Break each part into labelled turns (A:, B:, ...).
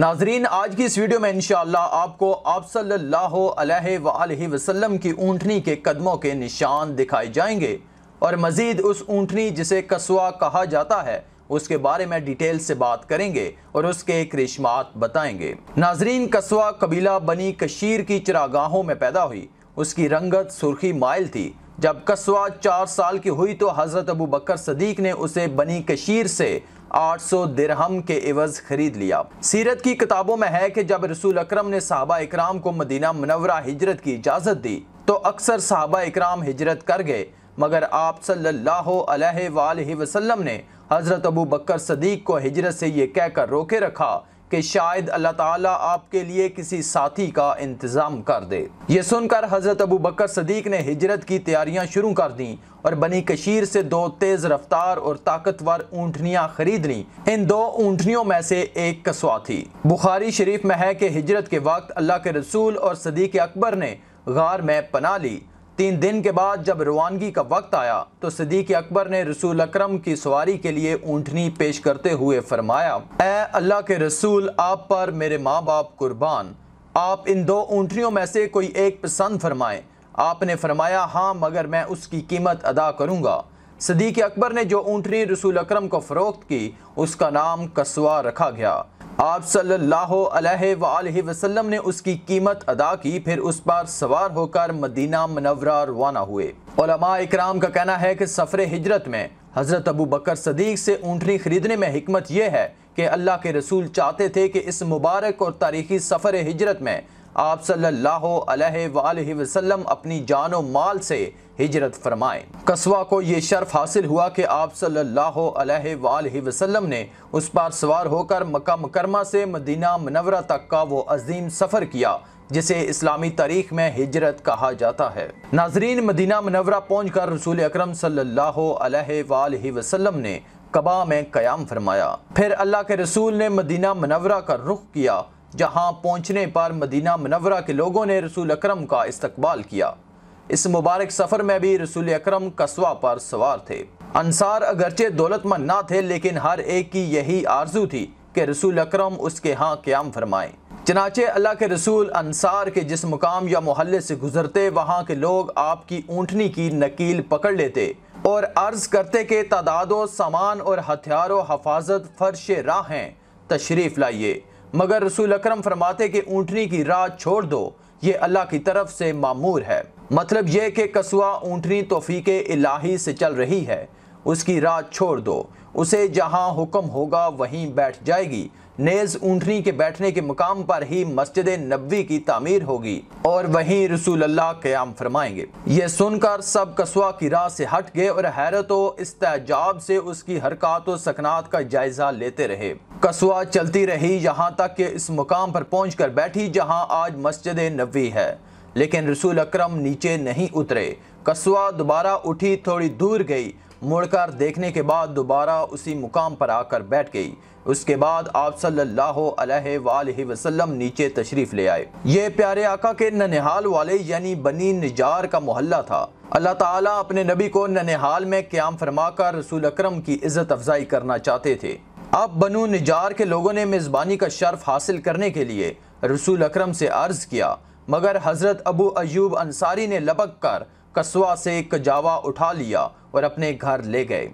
A: ناظرین، آج کی اس ویڈیو میں انشاءاللہ آپ کو آپ صلی اللہ علیہ وآلہ وسلم کی اونٹنی کے قدموں کے نشان دکھائے جائیں گے اور مزید اس اونٹنی جسے قصوہ کہا جاتا ہے اس کے بارے میں ڈیٹیل سے بات کریں گے اور اس کے کرشمات بتائیں گے۔ ناظرین، قصوہ قبیلہ بنی کشیر کی چراگاہوں میں پیدا ہوئی۔ اس کی رنگت سرخی مائل تھی۔ جب قصوہ 4 سال کی ہوئی تو حضرت ابو بکر صدیق نے اسے بنی کشیر سے 800 درہم کے عوض خرید لیا۔ سیرت کی کتابوں میں ہے کہ جب رسول اکرم نے صحابہ اکرام کو مدینہ منورہ ہجرت کی اجازت دی تو اکثر صحابہ اکرام ہجرت کر گئے، مگر آپ صلی اللہ علیہ وآلہ وسلم نے حضرت ابو بکر صدیق کو ہجرت سے یہ کہہ کر روکے رکھا کہ شاید اللہ تعالیٰ آپ کے لیے کسی ساتھی کا انتظام کر دے۔ یہ سن کر حضرت ابو بکر صدیق نے ہجرت کی تیاریاں شروع کر دیں اور بنی کشیر سے 2 تیز رفتار اور طاقتور اونٹنیاں خرید لیں۔ ان 2 اونٹنیوں میں سے ایک قصوہ تھی۔ بخاری شریف میں ہے کہ ہجرت کے وقت اللہ کے رسول اور صدیق اکبر نے غار میں پناہ لی۔ 3 دن کے بعد جب روانگی کا وقت آیا تو صدیق اکبر نے رسول اکرم کی سواری کے لیے اونٹنی پیش کرتے ہوئے فرمایا، اے اللہ کے رسول، آپ پر میرے ماں باپ قربان، آپ ان 2 اونٹنیوں میں سے کوئی ایک پسند فرمائیں۔ آپ نے فرمایا، ہاں، مگر میں اس کی قیمت ادا کروں گا۔ صدیق اکبر نے جو اونٹنی رسول اکرم کو فروخت کی اس کا نام قصوہ رکھا گیا۔ آپ صلی اللہ علیہ وآلہ وسلم نے اس کی قیمت ادا کی، پھر اس پر سوار ہو کر مدینہ منورہ روانہ ہوئے۔ علماء اکرام کا کہنا ہے کہ سفر ہجرت میں حضرت ابو بکر صدیق سے اونٹنی خریدنے میں حکمت یہ ہے کہ اللہ کے رسول چاہتے تھے کہ اس مبارک اور تاریخی سفر ہجرت میں آپ صلی اللہ علیہ وآلہ وسلم اپنی جان و مال سے ہجرت فرمائیں۔ قصوہ کو یہ شرف حاصل ہوا کہ آپ صلی اللہ علیہ وآلہ وسلم نے اس پر سوار ہو کر مکہ مکرمہ سے مدینہ منورہ تک کا وہ عظیم سفر کیا جسے اسلامی تاریخ میں ہجرت کہا جاتا ہے۔ ناظرین، مدینہ منورہ پہنچ کر رسول اکرم صلی اللہ علیہ وآلہ وسلم نے قباء میں قیام فرمایا۔ پھر اللہ کے رسول نے مدینہ منورہ کا رخ کیا، جہاں پہنچنے پر مدینہ منورہ کے لوگوں نے رسول اکرم کا استقبال کیا۔ اس مبارک سفر میں بھی رسول اکرم قصوہ پر سوار تھے۔ انصار اگرچہ دولت مند نہ تھے لیکن ہر ایک کی یہی آرزو تھی کہ رسول اکرم اس کے ہاں قیام فرمائیں۔ چنانچہ اللہ کے رسول انصار کے جس مقام یا محلے سے گزرتے وہاں کے لوگ آپ کی اونٹنی کی نکیل پکڑ لیتے اور عرض کرتے کہ تعداد و سامان اور ہتھیار و حفاظت فرش راہ ہیں، تشریف لائیے، مگر رسول اکرم فرماتے کہ اونٹنی کی راہ چھوڑ دو، یہ اللہ کی طرف سے مامور ہے۔ مطلب یہ کہ قصوہ اونٹنی توفیق الہی سے چل رہی ہے، اس کی راہ چھوڑ دو، اسے جہاں حکم ہوگا وہیں بیٹھ جائے گی۔ نیز اونٹنی کے بیٹھنے کے مقام پر ہی مسجد نبوی کی تعمیر ہوگی اور وہیں رسول اللہ قیام فرمائیں گے۔ یہ سن کر سب قصوہ کی راہ سے ہٹ گئے اور حیرت و استعجاب سے اس کی حرکات و سکنات کا جائزہ لیتے رہے۔ قصوہ چلتی رہی یہاں تک کہ اس مقام پر پہنچ کر بیٹھی جہاں آج مسجد نبوی ہے، لیکن رسول اکرم نیچے نہیں اترے۔ قصوہ دوبارہ اٹھی، تھوڑی دور گئی، مڑ کر دیکھنے کے بعد دوبارہ اسی مقام پر آ کر بیٹھ گئی۔ اس کے بعد آپ صلی اللہ علیہ وآلہ وسلم نیچے تشریف لے آئے۔ یہ پیارے آقا کے ننہال والے یعنی بنی نجار کا محلہ تھا۔ اللہ تعالیٰ اپنے نبی کو ننہال میں قیام فرما کر رسول اکرم کی عزت افزائی کرنا چاہتے تھے۔ اب بنو نجار کے لوگوں نے میزبانی کا شرف حاصل کرنے کے لیے رسول اکرم سے عرض کیا، مگر حضرت ابو ایوب انصاری نے لبک کر قصوہ سے کجاوا اٹھا لیا اور اپنے گھر لے گئے۔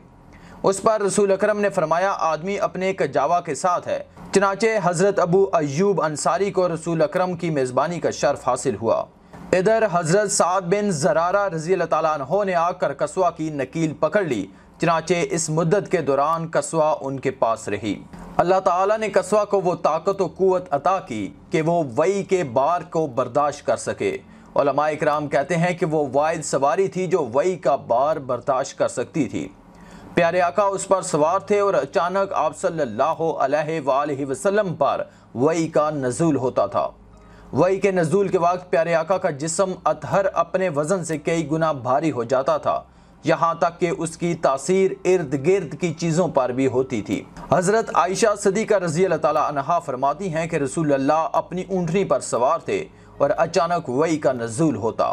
A: اس پر رسول اکرم نے فرمایا، آدمی اپنے کجاوا کے ساتھ ہے۔ چنانچہ حضرت ابو ایوب انصاری کو رسول اکرم کی میزبانی کا شرف حاصل ہوا۔ ادھر حضرت سعد بن زرارہ رضی اللہ تعالیٰ عنہ نے آ کر قصوہ کی نکیل پکڑ لی۔ چنانچہ اس مدت کے دوران قصوہ ان کے پاس رہی۔ اللہ تعالیٰ نے قصوہ کو وہ طاقت و قوت عطا کی کہ وہ وحی کے بار کو برداشت کر سکے۔ علماء اکرام کہتے ہیں کہ وہ واحد سواری تھی جو وحی کا بار برداشت کر سکتی تھی۔ پیارے آقا اس پر سوار تھے اور اچانک آپ صلی اللہ علیہ وآلہ وسلم پر وحی کا نزول ہوتا تھا۔ وحی کے نزول کے وقت پیارے آقا کا جسم اطہر اپنے وزن سے کئی گنا بھاری ہو جاتا تھا، یہاں تک کہ اس کی تاثیر ارد گرد کی چیزوں پر بھی ہوتی تھی۔ حضرت عائشہ صدیقہ رضی اللہ تعالیٰ عنہا فرماتی ہیں کہ رسول اللہ اپنی اونٹنی پر سوار تھے اور اچانک وحی کا نزول ہوتا۔